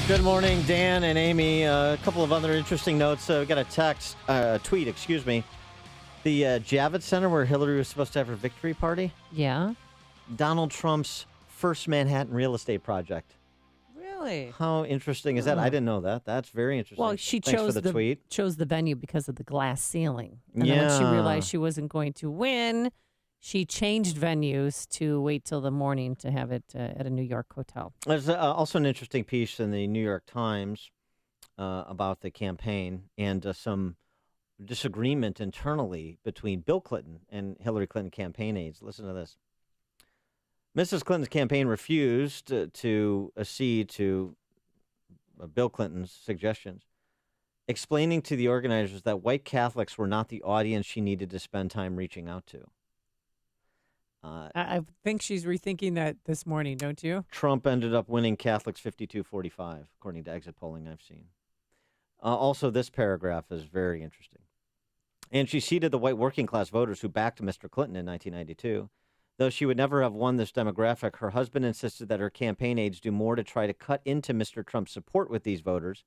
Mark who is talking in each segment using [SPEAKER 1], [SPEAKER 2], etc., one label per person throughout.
[SPEAKER 1] Good morning, Dan and Amy. A couple of other interesting notes. We got a tweet, The Javits Center where Hillary was supposed to have her victory party.
[SPEAKER 2] Yeah.
[SPEAKER 1] Donald Trump's first Manhattan real estate project.
[SPEAKER 2] Really?
[SPEAKER 1] How interesting is that? I didn't know that. That's very interesting.
[SPEAKER 2] Well, she
[SPEAKER 1] Thanks
[SPEAKER 2] chose
[SPEAKER 1] for the tweet.
[SPEAKER 2] chose the venue because of the glass ceiling. And then when she
[SPEAKER 1] Yeah.
[SPEAKER 2] realized she wasn't going to win, she changed venues to wait till the morning to have it at a New York hotel.
[SPEAKER 1] There's also an interesting piece in the New York Times about the campaign and some disagreement internally between Bill Clinton and Hillary Clinton campaign aides. Listen to this. Mrs. Clinton's campaign refused to accede to Bill Clinton's suggestions, explaining to the organizers that white Catholics were not the audience she needed to spend time reaching out to.
[SPEAKER 2] I think she's rethinking that this morning, don't you?
[SPEAKER 1] Trump ended up winning Catholics 52-45, according to exit polling I've seen. Also, this paragraph is very interesting. And she seated the white working class voters who backed Mr. Clinton in 1992. Though she would never have won this demographic, her husband insisted that her campaign aides do more to try to cut into Mr. Trump's support with these voters.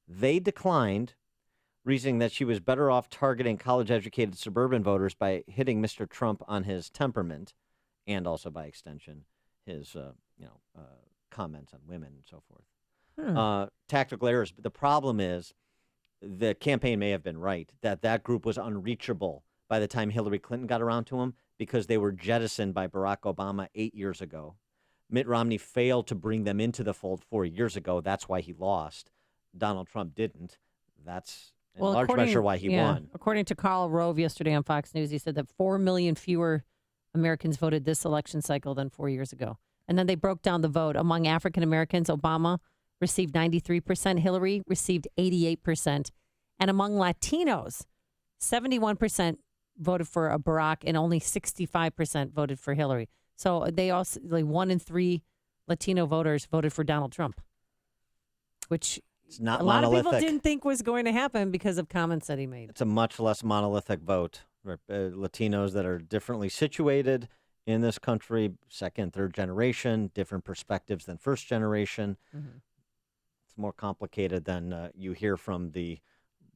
[SPEAKER 1] They declined, reasoning that she was better off targeting college-educated suburban voters by hitting Mr. Trump on his temperament and also, by extension, his comments on women and so forth. Tactical errors. But the problem is the campaign may have been right, that group was unreachable by the time Hillary Clinton got around to him because they were jettisoned by Barack Obama 8 years ago. Mitt Romney failed to bring them into the fold 4 years ago. That's why he lost. Donald Trump didn't. That's in large measure why he won.
[SPEAKER 2] According to Karl Rove yesterday on Fox News, he said that 4 million fewer Americans voted this election cycle than 4 years ago. And then they broke down the vote. Among African Americans, Obama received 93%, Hillary received 88%. And among Latinos, 71% voted for Barack and only 65% voted for Hillary. So they also, 1 in 3 Latino voters voted for Donald Trump, which
[SPEAKER 1] it's not
[SPEAKER 2] a lot
[SPEAKER 1] monolithic.
[SPEAKER 2] of people didn't think was going to happen because of comments that he made.
[SPEAKER 1] It's a much less monolithic vote. Latinos that are differently situated in this country, second, third generation, different perspectives than first generation. Mm-hmm. It's more complicated than you hear from the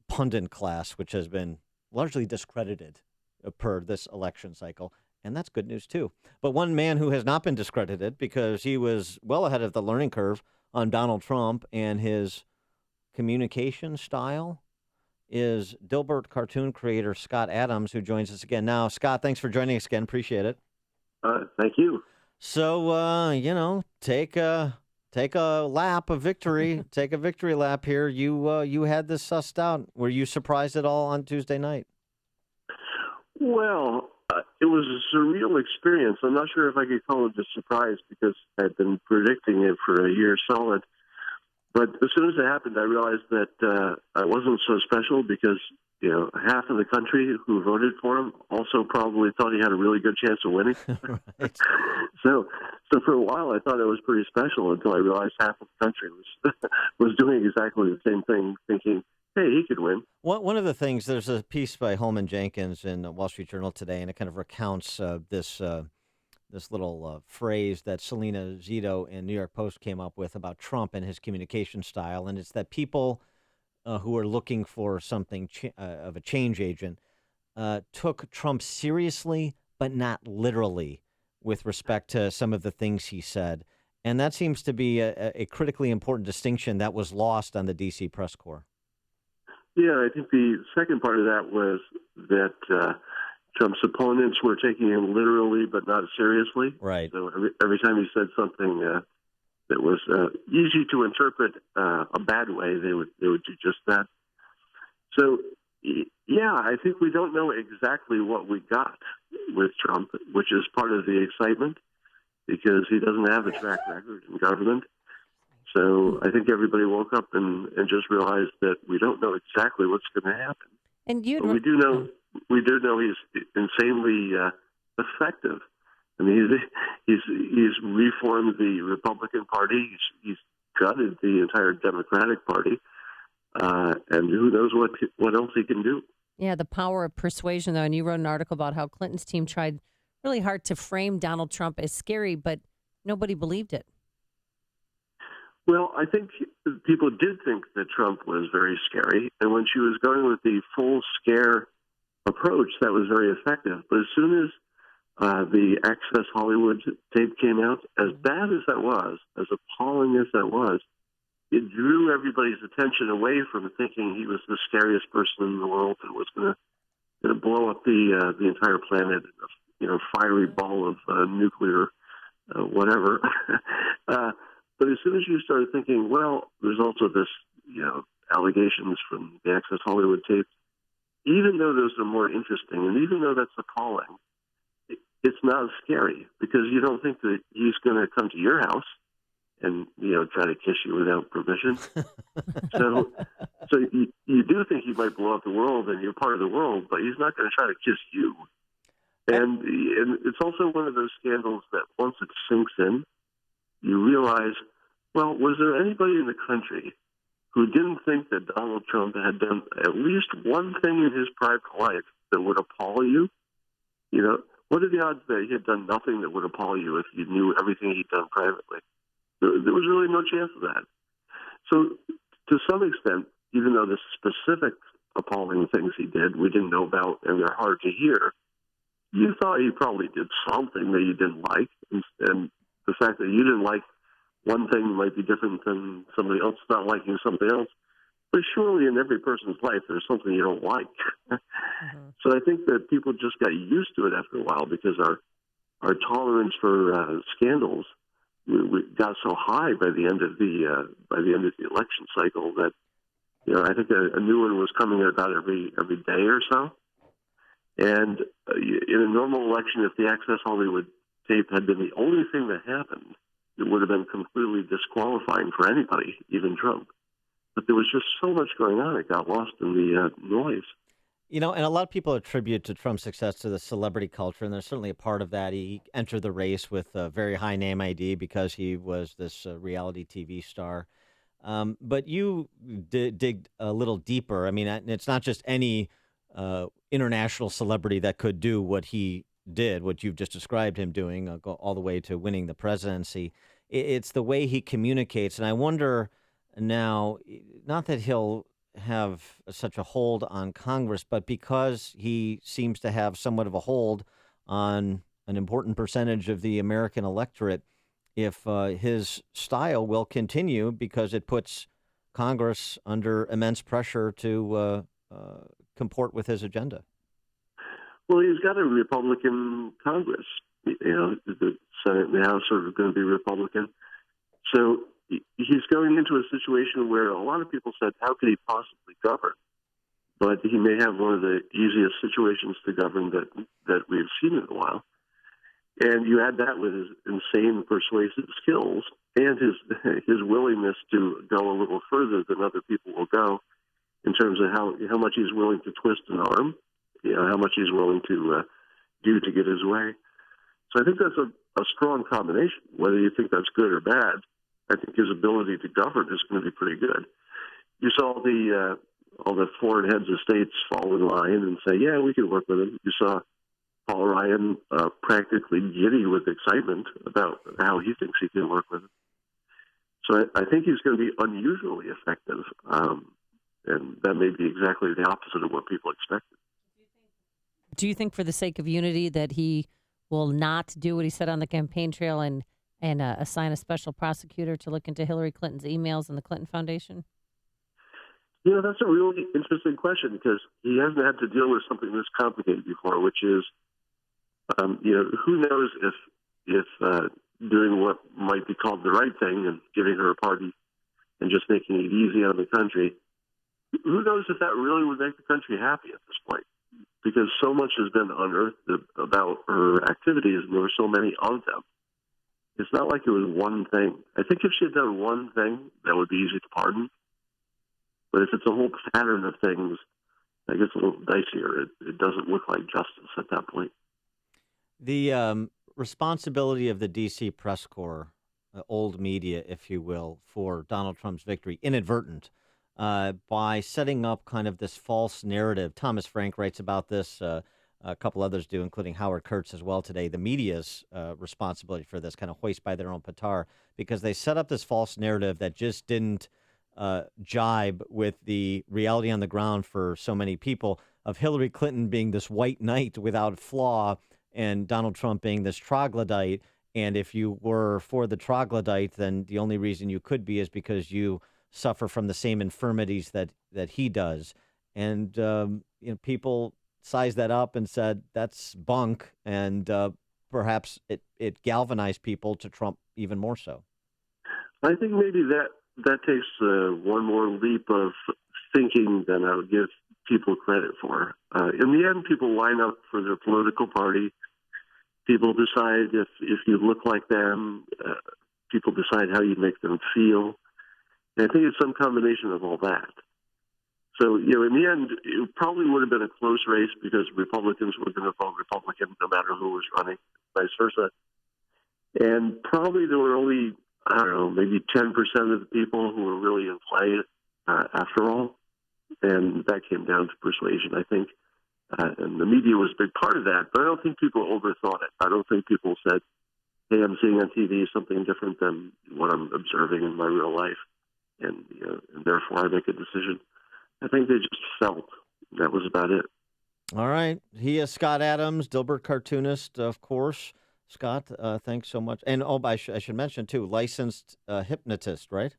[SPEAKER 1] pundit class, which has been largely discredited per this election cycle. And that's good news, too. But one man who has not been discredited because he was well ahead of the learning curve on Donald Trump and his communication style is Dilbert cartoon creator Scott Adams, who joins us again now. Scott, thanks for joining us again. Appreciate it.
[SPEAKER 3] Thank you.
[SPEAKER 1] So, take a lap of victory. Take a victory lap here. You had this sussed out. Were you surprised at all on Tuesday night?
[SPEAKER 3] Well, it was a surreal experience. I'm not sure if I could call it a surprise because I'd been predicting it for a year solid. But as soon as it happened, I realized that I wasn't so special because, half of the country who voted for him also probably thought he had a really good chance of winning.
[SPEAKER 1] Right.
[SPEAKER 3] So for a while, I thought it was pretty special until I realized half of the country was doing exactly the same thing, thinking, hey, he could win.
[SPEAKER 1] One of the things, there's a piece by Holman Jenkins in the Wall Street Journal today, and it kind of recounts this little phrase that Selena Zito in New York Post came up with about Trump and his communication style, and it's that people who are looking for something of a change agent took Trump seriously, but not literally, with respect to some of the things he said. And that seems to be a critically important distinction that was lost on the D.C. press corps.
[SPEAKER 3] Yeah, I think the second part of that was that Trump's opponents were taking him literally, but not seriously.
[SPEAKER 1] Right.
[SPEAKER 3] So every time he said something that was easy to interpret a bad way, they would do just that. So, yeah, I think we don't know exactly what we got with Trump, which is part of the excitement because he doesn't have a track record in government. So I think everybody woke up and just realized that we don't know exactly what's going to happen.
[SPEAKER 2] And
[SPEAKER 3] but we do know he's insanely effective. I mean, he's reformed the Republican Party. He's gutted the entire Democratic Party, and who knows what else he can do.
[SPEAKER 2] Yeah, the power of persuasion, though. And you wrote an article about how Clinton's team tried really hard to frame Donald Trump as scary, but nobody believed it.
[SPEAKER 3] Well, I think people did think that Trump was very scary, and when she was going with the full scare approach, that was very effective. But as soon as the Access Hollywood tape came out, as bad as that was, as appalling as that was, it drew everybody's attention away from thinking he was the scariest person in the world and was going to blow up the entire planet, fiery ball of nuclear whatever. But as soon as you started thinking, well, there's also this, allegations from the Access Hollywood tape, even though those are more interesting and even though that's appalling, it's not scary because you don't think that he's going to come to your house and try to kiss you without permission. so you do think he might blow up the world and you're part of the world, but he's not going to try to kiss you. And it's also one of those scandals that once it sinks in, you realize, well, was there anybody in the country who didn't think that Donald Trump had done at least one thing in his private life that would appall you? What are the odds that he had done nothing that would appall you if you knew everything he'd done privately? There was really no chance of that. So to some extent, even though the specific appalling things he did we didn't know about and they're hard to hear, you thought he probably did something that you didn't like. And the fact that you didn't like one thing might be different than somebody else not liking something else. But surely in every person's life, there's something you don't like. So I think that people just got used to it after a while because our tolerance for scandals we got so high by the end of the election cycle that I think a new one was coming about every day or so. And in a normal election, if the Access Hollywood tape had been the only thing that happened, it would have been completely disqualifying for anybody, even Trump. But there was just so much going on, it got lost in the noise.
[SPEAKER 1] And a lot of people attribute to Trump's success to the celebrity culture, and there's certainly a part of that. He entered the race with a very high name ID because he was this reality TV star. But you dig a little deeper. I mean, it's not just any international celebrity that could do what he did, what you've just described him doing, all the way to winning the presidency. It's the way he communicates. And I wonder now, not that he'll have such a hold on Congress, but because he seems to have somewhat of a hold on an important percentage of the American electorate, if his style will continue because it puts Congress under immense pressure to comport with his agenda.
[SPEAKER 3] Well, he's got a Republican Congress. The Senate and the House are going to be Republican. So he's going into a situation where a lot of people said, how could he possibly govern? But he may have one of the easiest situations to govern that we've seen in a while. And you add that with his insane persuasive skills and his willingness to go a little further than other people will go in terms of how much he's willing to twist an arm, how much he's willing to do to get his way. So I think that's a strong combination. Whether you think that's good or bad, I think his ability to govern is going to be pretty good. You saw all the foreign heads of states fall in line and say, yeah, we can work with him. You saw Paul Ryan practically giddy with excitement about how he thinks he can work with him. So I think he's going to be unusually effective, and that may be exactly the opposite of what people expected.
[SPEAKER 2] Do you think for the sake of unity that he will not do what he said on the campaign trail and assign a special prosecutor to look into Hillary Clinton's emails and the Clinton Foundation?
[SPEAKER 3] That's a really interesting question because he hasn't had to deal with something this complicated before, which is, who knows if doing what might be called the right thing and giving her a party and just making it easy on the country, who knows if that really would make the country happy at this point? Because so much has been unearthed about her activities, and there were so many of them. It's not like it was one thing. I think if she had done one thing, that would be easy to pardon. But if it's a whole pattern of things, that gets a little dicier. It doesn't look like justice at that point.
[SPEAKER 1] The responsibility of the D.C. press corps, old media, if you will, for Donald Trump's victory, inadvertent, by setting up kind of this false narrative. Thomas Frank writes about this A couple others do, including Howard Kurtz as well today. The media's responsibility for this, kind of hoist by their own petard, because they set up this false narrative that just didn't jibe with the reality on the ground for so many people of Hillary Clinton being this white knight without flaw and Donald Trump being this troglodyte. And if you were for the troglodyte, then the only reason you could be is because you suffer from the same infirmities that he does. And people sized that up and said that's bunk, and perhaps it galvanized people to Trump even more so.
[SPEAKER 3] I think maybe that takes one more leap of thinking than I would give people credit for. In the end, people line up for their political party. People decide if you look like them. People decide how you make them feel. And I think it's some combination of all that. So, in the end, it probably would have been a close race because Republicans were going to vote Republican no matter who was running, vice versa. And probably there were only, I don't know, maybe 10% of the people who were really in play after all. And that came down to persuasion, I think. And the media was a big part of that. But I don't think people overthought it. I don't think people said, hey, I'm seeing on TV something different than what I'm observing in my real life. And therefore I make a decision. I think they just felt that was about it.
[SPEAKER 1] All right. He is Scott Adams, Dilbert cartoonist, of course. Scott, thanks so much. And I should mention, too, licensed hypnotist, right?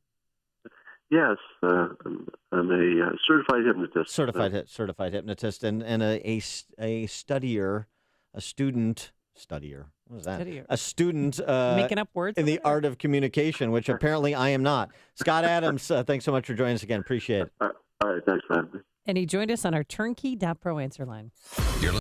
[SPEAKER 3] Yes. I'm a certified hypnotist.
[SPEAKER 1] Certified hypnotist and a studier, a student. Studier. What is that?
[SPEAKER 2] Studier.
[SPEAKER 1] A student
[SPEAKER 2] making up words
[SPEAKER 1] in the art of communication, which apparently I am not. Scott Adams, thanks so much for joining us again. Appreciate it.
[SPEAKER 3] All right. Thanks for having me.
[SPEAKER 2] And he joined us on our turnkey.pro answer line.